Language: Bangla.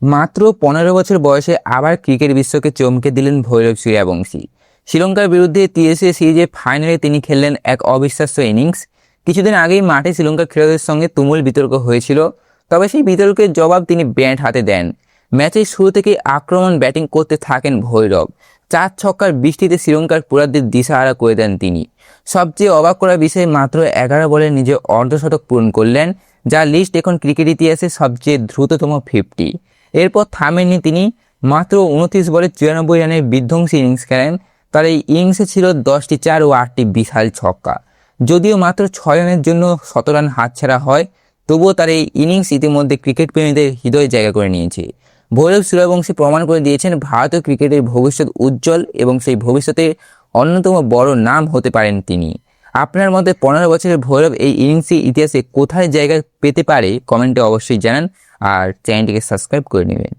মাত্র 15 বছর বয়সে আবার ক্রিকেট বিশ্বকে চমকে দিলেন ভৈরব সূর্যবংশী। শ্রীলঙ্কার বিরুদ্ধে ত্রিদেশীয় সিরিজের ফাইনালে তিনি খেললেন এক অবিশ্বাস্য ইনিংস। কিছুদিন আগেই মাঠে শ্রীলঙ্কার খেলোয়াড়দের সঙ্গে তুমুল বিতর্ক হয়েছিল, তবে সেই বিতর্কের জবাব তিনি ব্যাট হাতে দেন। ম্যাচের শুরু থেকেই আক্রমণ ব্যাটিং করতে থাকেন ভৈরব। 4 ছক্কার বৃষ্টিতে শ্রীলঙ্কার পুরাদের দিশাহারা করে দেন তিনি। সবচেয়ে অবাক করার বিষয়, মাত্র 11 বলে নিজের অর্ধশতক পূরণ করলেন, যা লিস্ট এখন ক্রিকেট ইতিহাসে সবচেয়ে দ্রুততম 50। এরপর থামেননি তিনি, মাত্র 29 বলে 94 রানের বিধ্বংসী ইনিংস খেলেন। তার এই ইনিংসে ছিল 10টি 4 ও 8টি বিশাল ছক্কা। যদিও মাত্র 6 রানের জন্য 100 রান হাতছাড়া হয়, তবুও তার এই ইনিংস ইতিমধ্যে ক্রিকেট প্রেমীদের হৃদয় জায়গা করে নিয়েছে। ভৈরব সূর্যবংশী প্রমাণ করে দিয়েছেন ভারতীয় ক্রিকেটের ভবিষ্যৎ উজ্জ্বল, এবং সেই ভবিষ্যতের অন্যতম বড় নাম হতে পারেন তিনি। আপনার মতে 15 বছরের ভৈরব এই ইনিংসের ইতিহাসে কোথায় জায়গা পেতে পারে? কমেন্টে অবশ্যই জানান, আর চ্যানেলটিকে সাবস্ক্রাইব করে নেবেন।